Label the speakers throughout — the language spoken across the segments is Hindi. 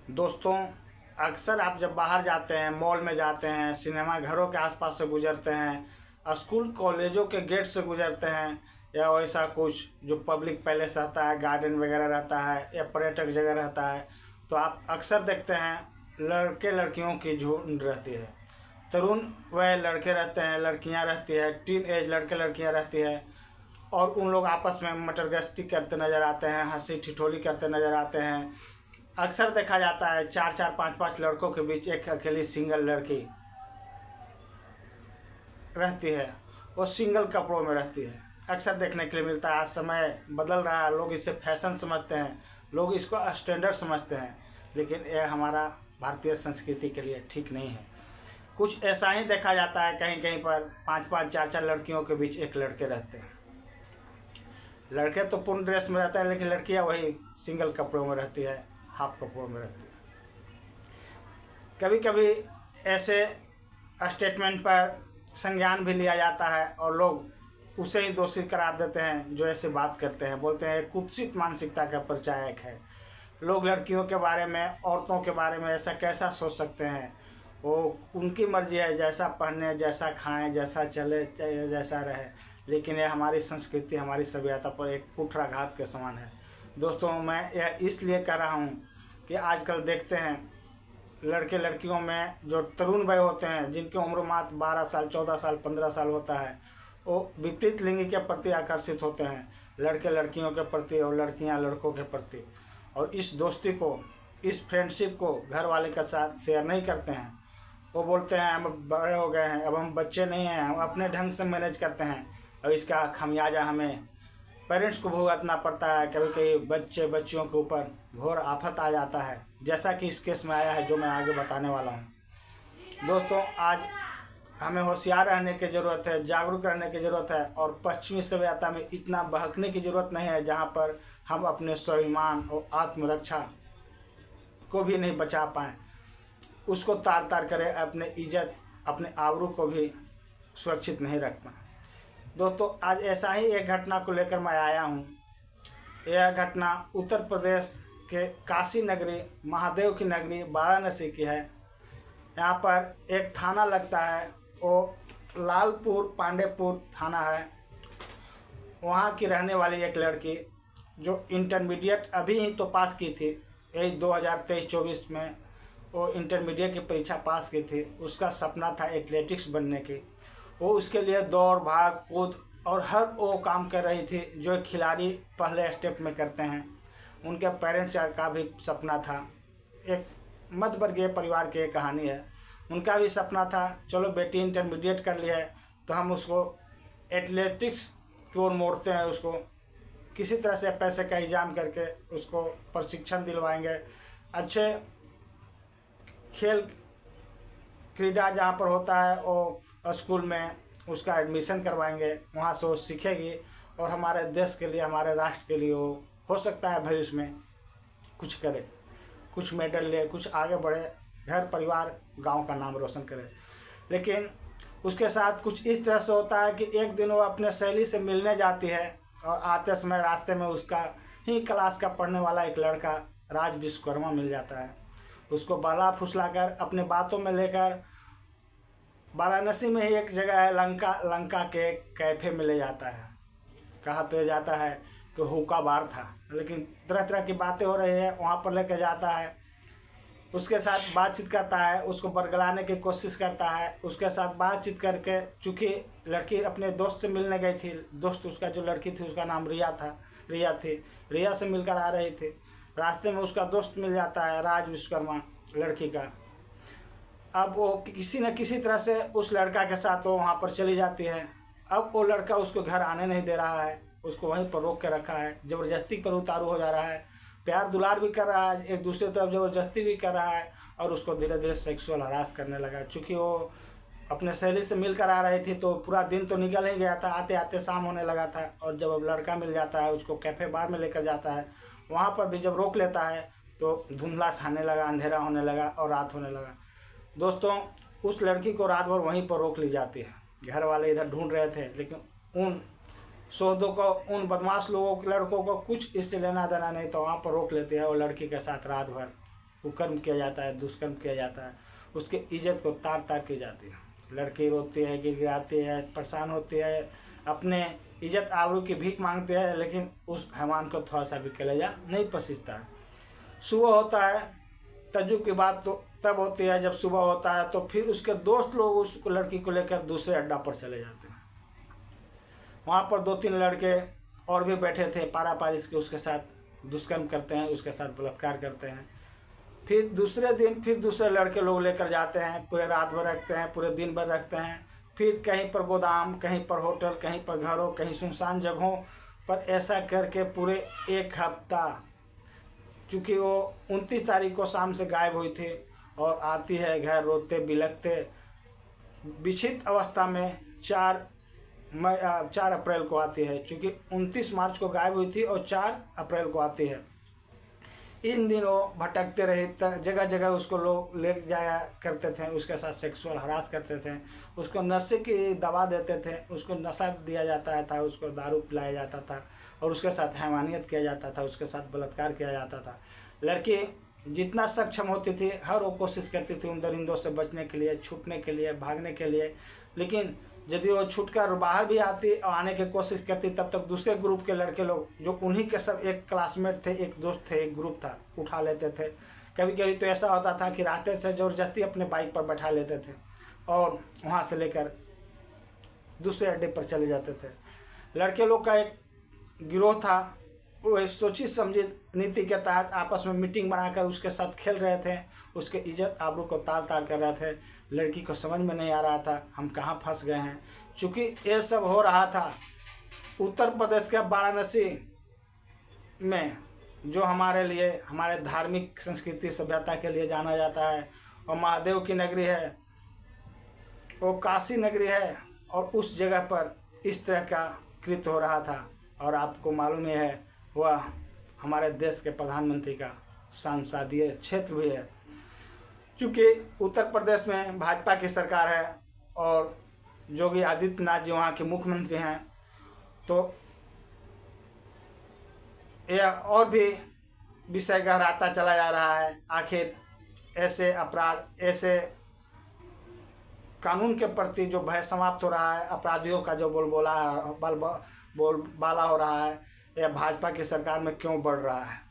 Speaker 1: दोस्तों, अक्सर आप जब बाहर जाते हैं, मॉल में जाते हैं, सिनेमा घरों के आसपास से गुजरते हैं, स्कूल कॉलेजों के गेट से गुजरते हैं, या वैसा कुछ जो पब्लिक पैलेस रहता है, गार्डन वगैरह रहता है, या पर्यटक जगह रहता है, तो आप अक्सर देखते हैं लड़के लड़कियों की झुंड रहती है। तरुण वह लड़के रहते हैं, लड़कियां रहती है, टीन एज लड़के लड़कियां रहती है, और उन लोग आपस में मटरगश्ती करते नज़र आते हैं, हंसी ठिठोली करते नज़र आते हैं। अक्सर देखा जाता है 4-4, 5-5 लड़कों के बीच एक अकेली सिंगल लड़की रहती है। वो सिंगल कपड़ों में रहती है, अक्सर देखने के लिए मिलता है। आज समय बदल रहा है, लोग इसे फैशन समझते हैं, लोग इसको स्टैंडर्ड समझते हैं, लेकिन यह हमारा भारतीय संस्कृति के लिए ठीक नहीं है। कुछ ऐसा ही देखा जाता है, कहीं कहीं पर 5-5, 4-4 लड़कियों के बीच एक लड़के रहते हैं। लड़के तो पूर्ण ड्रेस में रहते हैं, लेकिन लड़कियां वही सिंगल कपड़ों में रहती है, हाफ कपड़ों में रहती है। कभी कभी ऐसे स्टेटमेंट पर संज्ञान भी लिया जाता है और लोग उसे ही दोषी करार देते हैं जो ऐसे बात करते हैं। बोलते हैं कुत्सित मानसिकता का परिचायक है। लोग लड़कियों के बारे में, औरतों के बारे में ऐसा कैसा सोच सकते हैं। वो उनकी मर्जी है, जैसा पहने, जैसा खाएं, जैसा चले, जैसा रहे, लेकिन यह हमारी संस्कृति, हमारी सभ्यता पर एक कुठाराघात के समान है। दोस्तों, मैं यह इसलिए कह रहा हूँ कि आजकल देखते हैं लड़के लड़कियों में जो तरुण वय होते हैं, जिनकी उम्र मात्र 12 साल, 14 साल, 15 साल होता है, वो विपरीत लिंगी के प्रति आकर्षित होते हैं, लड़के लड़कियों के प्रति और लड़कियां लड़कों के प्रति। और इस दोस्ती को, इस फ्रेंडशिप को घर वाले के साथ शेयर नहीं करते हैं। वो बोलते हैं हम बड़े हो गए हैं, अब हम बच्चे नहीं हैं, हम अपने ढंग से मैनेज करते हैं। और इसका खमियाजा हमें पेरेंट्स को भुगतना पड़ता है। कभी कभी बच्चे बच्चियों के ऊपर घोर आफत आ जाता है, जैसा कि इस केस में आया है, जो मैं आगे बताने वाला हूँ। दोस्तों, आज हमें होशियार रहने की ज़रूरत है, जागरूक रहने की ज़रूरत है, और पश्चिमी सभ्यता में इतना बहकने की ज़रूरत नहीं है जहाँ पर हम अपने स्वाभिमान और आत्मरक्षा को भी नहीं बचा पाएँ, उसको तार तार करें, अपने इज्जत, अपने आबरू को भी सुरक्षित नहीं रख पाएँ। दोस्तों, आज ऐसा ही एक घटना को लेकर मैं आया हूँ। यह घटना उत्तर प्रदेश के काशी नगरी, महादेव की नगरी वाराणसी की है। यहाँ पर एक थाना लगता है, वो लालपुर पांडेपुर थाना है। वहाँ की रहने वाली एक लड़की जो इंटरमीडिएट अभी ही तो पास की थी, यही 2023-24 में वो इंटरमीडिएट की परीक्षा पास की थी। उसका सपना था एथलेटिक्स बनने की। वो उसके लिए दौड़, भाग, कूद और हर वो काम कर रही थी जो एक खिलाड़ी पहले स्टेप में करते हैं। उनके पेरेंट्स का भी सपना था। एक मध्यवर्गीय परिवार की एक कहानी है। उनका भी सपना था, चलो बेटी इंटरमीडिएट कर ली है तो हम उसको एथलेटिक्स की ओर मोड़ते हैं, उसको किसी तरह से पैसे का इंतजाम करके उसको प्रशिक्षण दिलवाएंगे। अच्छे खेल क्रीड़ा जहाँ पर होता है वो स्कूल में उसका एडमिशन करवाएंगे, वहाँ से वो सीखेगी और हमारे देश के लिए, हमारे राष्ट्र के लिए वो हो सकता है भविष्य में कुछ करे, कुछ मेडल ले, कुछ आगे बढ़े, घर परिवार गांव का नाम रोशन करे। लेकिन उसके साथ कुछ इस तरह से होता है कि एक दिन वो अपने सहेली से मिलने जाती है और आते समय रास्ते में उसका ही क्लास का पढ़ने वाला एक लड़का राज विश्वकर्मा मिल जाता है। उसको बहला फुसला कर अपने बातों में लेकर वाराणसी में ही एक जगह है लंका के कैफ़े में ले जाता है। कहा तो जाता है कि हुक्का बार था, लेकिन तरह तरह की बातें हो रही है, वहाँ पर लेकर जाता है, उसके साथ बातचीत करता है, उसको बरगलाने की कोशिश करता है। उसके साथ बातचीत करके, चूँकि लड़की अपने दोस्त से मिलने गई थी, दोस्त उसका जो लड़की थी उसका नाम रिया थी, रिया से मिलकर आ रही थी। रास्ते में उसका दोस्त मिल जाता है राज विश्वकर्मा लड़की का। अब वो किसी न किसी तरह से उस लड़का के साथ वो वहाँ पर चली जाती है। अब वो लड़का उसको घर आने नहीं दे रहा है, उसको वहीं पर रोक के रखा है, ज़बरदस्ती पर उतारू हो जा रहा है, प्यार दुलार भी कर रहा है, एक दूसरे तरफ ज़बरदस्ती भी कर रहा है, और उसको धीरे धीरे सेक्सुअल हरास करने लगा। चूँकि वो अपने सहेली से मिलकर आ रही थी तो पूरा दिन तो निकल ही गया था, आते आते शाम होने लगा था। और जब अब लड़का मिल जाता है, उसको कैफ़े बार में लेकर जाता है, वहाँ पर भी जब रोक लेता है तो धुंधला छाने लगा, अंधेरा होने लगा और रात होने लगा। दोस्तों, उस लड़की को रात भर वहीं पर रोक ली जाती है। घर वाले इधर ढूंढ रहे थे, लेकिन उन शोधों को, उन बदमाश लोगों, लड़कों को कुछ इससे लेना देना नहीं, तो वहाँ पर रोक लेते हैं और लड़की के साथ रात भर कुकर्म किया जाता है, दुष्कर्म किया जाता है, उसके इज्जत को तार तार की जाती है। लड़की रोती है, गिड़गिड़ाती है, परेशान होती है, अपने इज्जत आबरू की भीख मांगते हैं, लेकिन उस हैवान को थोड़ा सा भी कलेजा नहीं पसीजता है। सुबह होता है, तजुब की बात तो तब होती है जब सुबह होता है तो फिर उसके दोस्त लोग उस लड़की को लेकर दूसरे अड्डा पर चले जाते हैं। वहाँ पर 2-3 लड़के और भी बैठे थे, पारापारी के उसके साथ दुष्कर्म करते हैं, उसके साथ बलात्कार करते हैं। फिर दूसरे दिन फिर दूसरे लड़के लोग लेकर जाते हैं, पूरे रात भर रखते हैं, पूरे दिन भर रखते हैं। फिर कहीं पर गोदाम, कहीं पर होटल, कहीं पर घरों, कहीं सुनसान जगहों पर ऐसा करके पूरे 1 हफ्ता, चूँकि वो 29 तारीख को शाम से गायब हुई थी और आती है घर रोते बिलखते, विक्षिप्त अवस्था में 4 अप्रैल को आती है, चूँकि 29 मार्च को गायब हुई थी और 4 अप्रैल को आती है। इन दिनों भटकते रहे, जगह जगह उसको लोग ले जाया करते थे, उसके साथ सेक्सुअल हरास करते थे, उसको नशे की दवा देते थे, उसको नशा दिया जाता था, उसको दारू पिलाया जाता था और उसके साथ हैवानियत किया जाता था, उसके साथ बलात्कार किया जाता था। लड़की जितना सक्षम होती थी हर वो कोशिश करती थी उन दरिंदों से बचने के लिए, छूटने के लिए, भागने के लिए, लेकिन यदि वो छूटकर बाहर भी आती और आने की कोशिश करती तब तक दूसरे ग्रुप के लड़के लोग जो उन्हीं के सब एक क्लासमेट थे, एक दोस्त थे, एक ग्रुप था, उठा लेते थे। कभी कभी तो ऐसा होता था कि रास्ते से ज़बरदस्ती अपने बाइक पर बैठा लेते थे और वहाँ से लेकर दूसरे अड्डे पर चले जाते थे। लड़के लोग का एक गिरोह था, वो सोची समझी नीति के तहत आपस में मीटिंग बनाकर उसके साथ खेल रहे थे, उसके इज्जत आबरू को तार तार कर रहे थे। लड़की को समझ में नहीं आ रहा था हम कहाँ फंस गए हैं, चूँकि ये सब हो रहा था उत्तर प्रदेश के वाराणसी में, जो हमारे लिए, हमारे धार्मिक संस्कृति सभ्यता के लिए जाना जाता है और महादेव की नगरी है, वो काशी नगरी है, और उस जगह पर इस तरह का कृत्य हो रहा था। और आपको मालूम ही है वह हमारे देश के प्रधानमंत्री का संसदीय क्षेत्र भी है। चूँकि उत्तर प्रदेश में भाजपा की सरकार है और योगी आदित्यनाथ जी वहाँ के मुख्यमंत्री हैं, तो यह और भी विषय गहराता चला जा रहा है। आखिर ऐसे अपराध, ऐसे कानून के प्रति जो भय समाप्त हो रहा है, अपराधियों का जो बोलबाला हो रहा है, यह भाजपा की सरकार में क्यों बढ़ रहा है।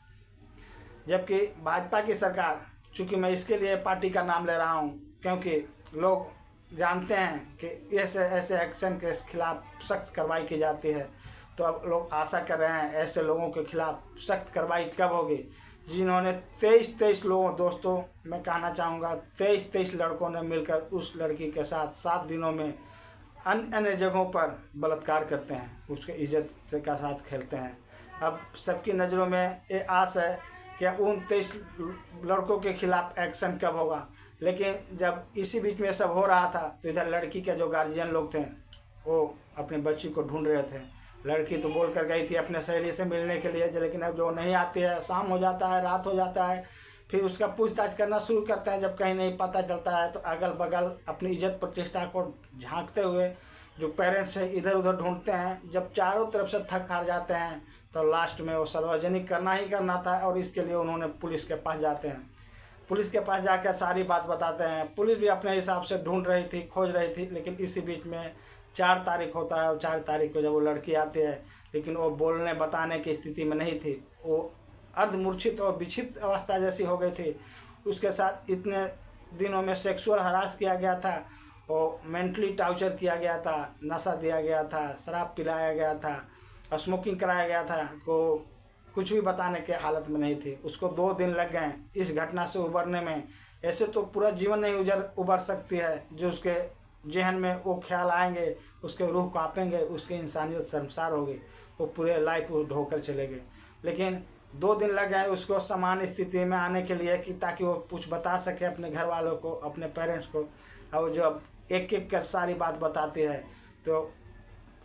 Speaker 1: जबकि भाजपा की सरकार, चूँकि मैं इसके लिए पार्टी का नाम ले रहा हूँ क्योंकि लोग जानते हैं कि ऐसे ऐसे एक्शन के खिलाफ सख्त कार्रवाई की जाती है, तो अब लोग आशा कर रहे हैं ऐसे लोगों के खिलाफ सख्त कार्रवाई कब होगी जिन्होंने 23 लोगों, दोस्तों मैं कहना चाहूँगा 23 लड़कों ने मिलकर उस लड़की के साथ 7 दिनों में अन्य जगहों पर बलात्कार करते हैं, उसके इज्जत से का साथ खेलते हैं। अब सबकी नज़रों में ये आस है कि उन 23 लड़कों के खिलाफ एक्शन कब होगा, लेकिन जब इसी बीच में सब हो रहा था तो इधर लड़की के जो गार्जियन लोग थे वो अपने बच्ची को ढूंढ रहे थे। लड़की तो बोल कर गई थी अपने सहेली से मिलने के लिए, लेकिन अब जो नहीं आती है, शाम हो जाता है, रात हो जाता है, फिर उसका पूछताछ करना शुरू करते हैं। जब कहीं नहीं पता चलता है तो अगल बगल अपनी इज्जत प्रतिष्ठा को झांकते हुए जो पेरेंट्स हैं इधर उधर ढूंढते हैं। जब चारों तरफ से थक हार जाते हैं तो लास्ट में वो सार्वजनिक करना ही करना था और इसके लिए उन्होंने पुलिस के पास जाते हैं। पुलिस के पास जाकर सारी बात बताते हैं। पुलिस भी अपने हिसाब से ढूंढ रही थी, खोज रही थी, लेकिन इसी बीच में 4 तारीख होता है और 4 तारीख को जब वो लड़की आती है, लेकिन वो बोलने बताने की स्थिति में नहीं थी, वो अर्धमूर्छित और विक्षिप्त अवस्था जैसी हो गई थी। उसके साथ इतने दिनों में सेक्सुअल हरास किया गया था, वो मेंटली टॉर्चर किया गया था, नशा दिया गया था, शराब पिलाया गया था, स्मोकिंग कराया गया था, को कुछ भी बताने के हालत में नहीं थी। उसको 2 दिन लग गए इस घटना से उबरने में। ऐसे तो पूरा जीवन नहीं उबर सकती है। जो उसके जहन में वो ख्याल आएंगे, उसके रूह काँपेंगे, उसकी इंसानियत शर्मसार होगी, वो पूरे लाइफ ढोकर चलेंगे। लेकिन 2 दिन लग गए उसको सामान्य स्थिति में आने के लिए कि ताकि वो कुछ बता सके अपने घर वालों को, अपने पेरेंट्स को। और जो एक एक कर सारी बात बताती है तो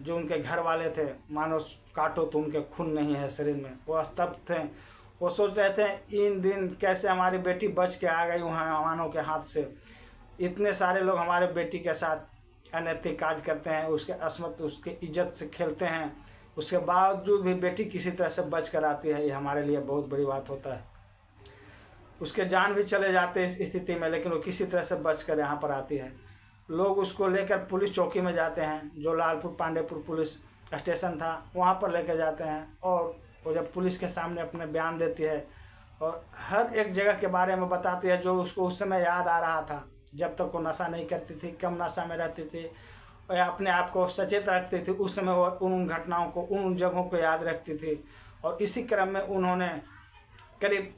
Speaker 1: जो उनके घर वाले थे मानो काटो तो उनके खून नहीं है शरीर में, वो स्तब्ध थे। वो सोच रहे थे इन दिन कैसे हमारी बेटी बच के आ गई वहाँ मानव के हाथ से। इतने सारे लोग हमारे बेटी के साथ अनैतिक कार्य करते हैं, उसके असमत, उसके इज्जत से खेलते हैं, उसके बावजूद भी बेटी किसी तरह से बच कर आती है। ये हमारे लिए बहुत बड़ी बात होता है। उसके जान भी चले जाते इस स्थिति में, लेकिन वो किसी तरह से बच कर यहाँ पर आती है। लोग उसको लेकर पुलिस चौकी में जाते हैं, जो लालपुर पांडेपुर पुलिस स्टेशन था वहाँ पर लेकर जाते हैं, और वो जब पुलिस के सामने अपने बयान देती है और हर एक जगह के बारे में बताती है जो उसको उस समय याद आ रहा था, जब तक वो नशा नहीं करती थी, कम नशा में रहती थी और अपने आप को सचेत रखती थी। उस समय वो उन घटनाओं को, उन जगहों को याद रखती थी। और इसी क्रम में उन्होंने करीब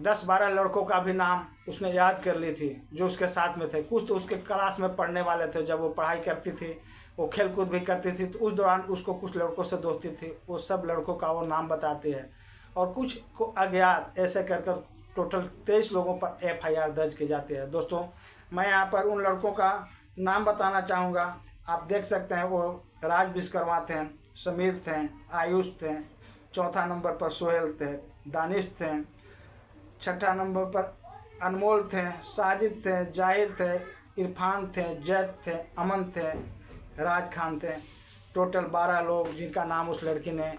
Speaker 1: 10-12 लड़कों का भी नाम उसने याद कर ली थी जो उसके साथ में थे। कुछ तो उसके क्लास में पढ़ने वाले थे, जब वो पढ़ाई करती थी, वो खेल कूद भी करती थी, तो उस दौरान उसको कुछ लड़कों से दोस्ती थी, वो सब लड़कों का वो नाम बताती है। और कुछ को अज्ञात ऐसे कर कर टोटल 23 लोगों पर FIR दर्ज की जाती है। दोस्तों, मैं यहाँ पर उन लड़कों का नाम बताना चाहूँगा। आप देख सकते हैं, वो राज विश्वकर्मा थे, समीर थे, आयुष थे, चौथा नंबर पर सोहेल थे, दानिश थे, छठा नंबर पर अनमोल थे, साजिद थे, जाहिर थे, इरफान थे, जैद थे, अमन थे, राज खान थे। टोटल 12 लोग जिनका नाम उस लड़की ने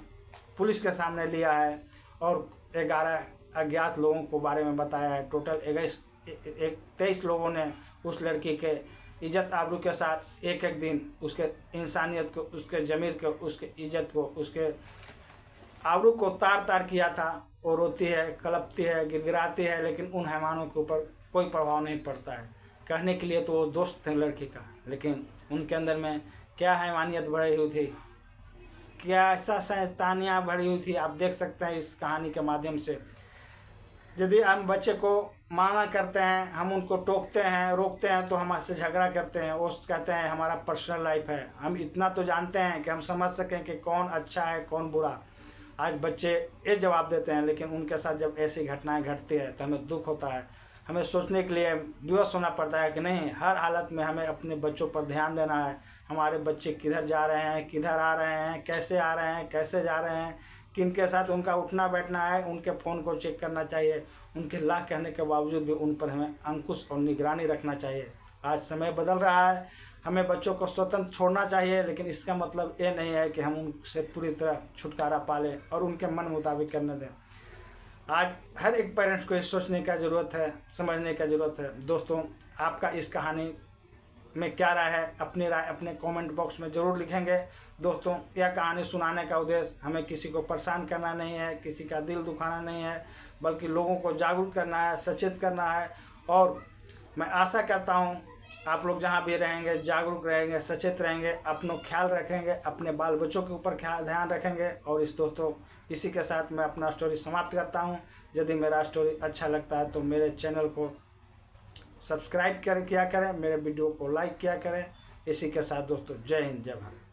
Speaker 1: पुलिस के सामने लिया है, और 11 अज्ञात लोगों को बारे में बताया है। टोटल 23 लोगों ने उस लड़की के इज्जत आबरू के साथ एक एक दिन उसके इंसानियत को, उसके ज़मीर को, उसके इज्जत को, उसके आबरू को तार तार किया था। वो रोती है, कलपती है, गिड़गिड़ाती है, लेकिन उन हैवानों के ऊपर कोई प्रभाव नहीं पड़ता है। कहने के लिए तो वो दोस्त थे लड़की का, लेकिन उनके अंदर में क्या हैवानियत भरी हुई थी, क्या ऐसा शैतानियाँ भरी हुई थी, आप देख सकते हैं इस कहानी के माध्यम से। यदि हम बच्चे को माना करते हैं, हम उनको टोकते हैं, रोकते हैं, तो हमसे झगड़ा करते हैं, वो कहते हैं हमारा पर्सनल लाइफ है। हम इतना तो जानते हैं कि हम समझ सकें कि कौन अच्छा है कौन बुरा। आज बच्चे ये जवाब देते हैं, लेकिन उनके साथ जब ऐसी घटनाएं घटती है तो हमें दुख होता है। हमें सोचने के लिए विवश होना पड़ता है कि नहीं, हर हालत में हमें अपने बच्चों पर ध्यान देना है। हमारे बच्चे किधर जा रहे हैं, किधर आ रहे हैं, कैसे आ रहे हैं, कैसे जा रहे हैं, किन के साथ उनका उठना बैठना है, उनके फ़ोन को चेक करना चाहिए। उनके लाख कहने के बावजूद भी उन पर हमें अंकुश और निगरानी रखना चाहिए। आज समय बदल रहा है, हमें बच्चों को स्वतंत्र छोड़ना चाहिए, लेकिन इसका मतलब ये नहीं है कि हम उनसे पूरी तरह छुटकारा पा लें और उनके मन मुताबिक करने दें। आज हर एक पेरेंट्स को ये सोचने का ज़रूरत है, समझने का ज़रूरत है। दोस्तों, आपका इस कहानी में क्या राय है, अपनी राय अपने कमेंट बॉक्स में ज़रूर लिखेंगे। दोस्तों, यह कहानी सुनाने का उद्देश्य हमें किसी को परेशान करना नहीं है, किसी का दिल दुखाना नहीं है, बल्कि लोगों को जागरूक करना है, सचेत करना है। और मैं आशा करता हूँ आप लोग जहाँ भी रहेंगे जागरूक रहेंगे, सचेत रहेंगे, अपनों ख्याल रखेंगे, अपने बाल बच्चों के ऊपर ध्यान रखेंगे। और दोस्तों, इसी के साथ मैं अपना स्टोरी समाप्त करता हूँ। यदि मेरा स्टोरी अच्छा लगता है तो मेरे चैनल को सब्सक्राइब किया करें, मेरे वीडियो को लाइक किया करें। इसी के साथ दोस्तों, जय हिंद, जय भारत।